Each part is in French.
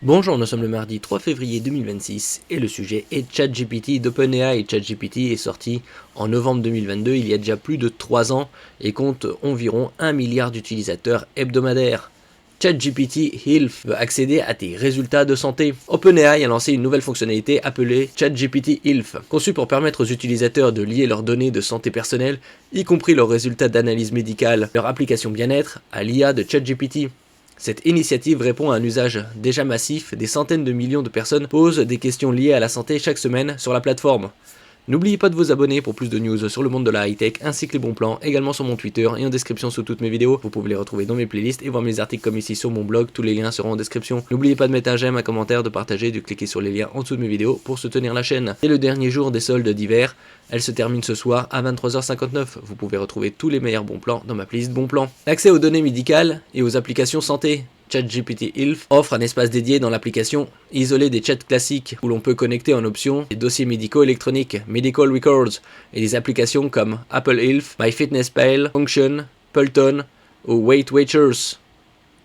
Bonjour, nous sommes le mardi 3 février 2026 et le sujet est ChatGPT d'OpenAI. ChatGPT est sorti en novembre 2022, il y a déjà plus de 3 ans et compte environ 1 milliard d'utilisateurs hebdomadaires. ChatGPT Health veut accéder à tes résultats de santé. OpenAI a lancé une nouvelle fonctionnalité appelée ChatGPT Health, conçue pour permettre aux utilisateurs de lier leurs données de santé personnelle, y compris leurs résultats d'analyse médicale, leur application bien-être, à l'IA de ChatGPT. Cette initiative répond à un usage déjà massif, des centaines de millions de personnes posent des questions liées à la santé chaque semaine sur la plateforme. N'oubliez pas de vous abonner pour plus de news sur le monde de la high-tech ainsi que les bons plans, également sur mon Twitter et en description sous toutes mes vidéos. Vous pouvez les retrouver dans mes playlists et voir mes articles comme ici sur mon blog, tous les liens seront en description. N'oubliez pas de mettre un j'aime, un commentaire, de partager, de cliquer sur les liens en dessous de mes vidéos pour soutenir la chaîne. C'est le dernier jour des soldes d'hiver, elle se termine ce soir à 23h59. Vous pouvez retrouver tous les meilleurs bons plans dans ma playlist bons plans. L'accès aux données médicales et aux applications santé. ChatGPT Health offre un espace dédié dans l'application, isolé des chats classiques où l'on peut connecter en option des dossiers médicaux électroniques, Medical Records, et des applications comme Apple Health, MyFitnessPal, Function, Peloton ou Weight Watchers.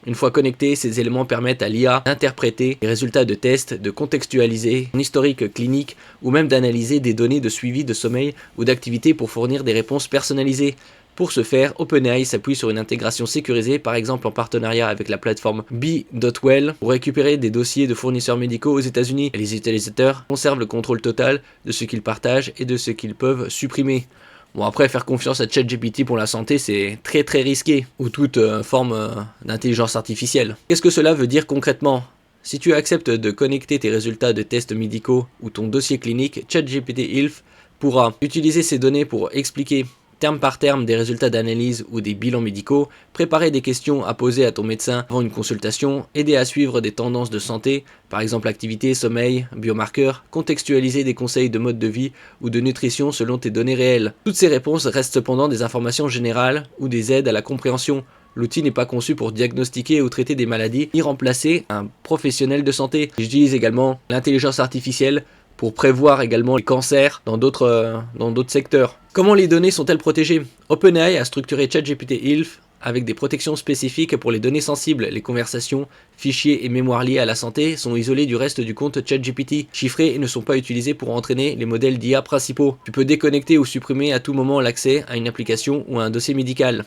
Une fois connectés, ces éléments permettent à l'IA d'interpréter les résultats de tests, de contextualiser son historique clinique ou même d'analyser des données de suivi de sommeil ou d'activité pour fournir des réponses personnalisées. Pour ce faire, OpenAI s'appuie sur une intégration sécurisée, par exemple en partenariat avec la plateforme Be.well, pour récupérer des dossiers de fournisseurs médicaux aux États-Unis. Les utilisateurs conservent le contrôle total de ce qu'ils partagent et de ce qu'ils peuvent supprimer. Bon, après, faire confiance à ChatGPT pour la santé, c'est très risqué, ou toute forme d'intelligence artificielle. Qu'est-ce que cela veut dire concrètement ? Si tu acceptes de connecter tes résultats de tests médicaux ou ton dossier clinique, ChatGPT Health pourra utiliser ces données pour expliquer terme par terme des résultats d'analyse ou des bilans médicaux, préparer des questions à poser à ton médecin avant une consultation, aider à suivre des tendances de santé, par exemple activité, sommeil, biomarqueurs, contextualiser des conseils de mode de vie ou de nutrition selon tes données réelles. Toutes ces réponses restent cependant des informations générales ou des aides à la compréhension. L'outil n'est pas conçu pour diagnostiquer ou traiter des maladies, ni remplacer un professionnel de santé. J'utilise également l'intelligence artificielle pour prévoir également les cancers dans d'autres secteurs. Comment les données sont-elles protégées ? OpenAI a structuré ChatGPT Health avec des protections spécifiques pour les données sensibles. Les conversations, fichiers et mémoires liés à la santé sont isolés du reste du compte ChatGPT, chiffrés et ne sont pas utilisés pour entraîner les modèles d'IA principaux. Tu peux déconnecter ou supprimer à tout moment l'accès à une application ou à un dossier médical.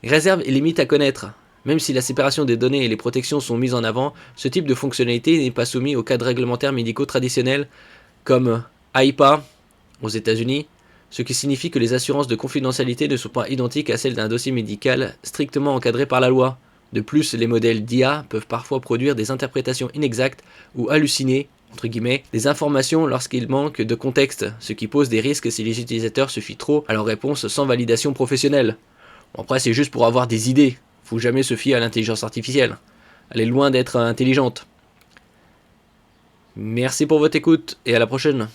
Réserves et limites à connaître. Même si la séparation des données et les protections sont mises en avant, ce type de fonctionnalité n'est pas soumis aux cadres réglementaires médicaux traditionnels comme AIPA aux États-Unis, ce qui signifie que les assurances de confidentialité ne sont pas identiques à celles d'un dossier médical strictement encadré par la loi. De plus, les modèles d'IA peuvent parfois produire des interprétations inexactes ou halluciner, entre guillemets, des informations lorsqu'il manque de contexte, ce qui pose des risques si les utilisateurs se fient trop à leurs réponses sans validation professionnelle. Bon, après, c'est juste pour avoir des idées. Faut jamais se fier à l'intelligence artificielle. Elle est loin d'être intelligente. Merci pour votre écoute et à la prochaine.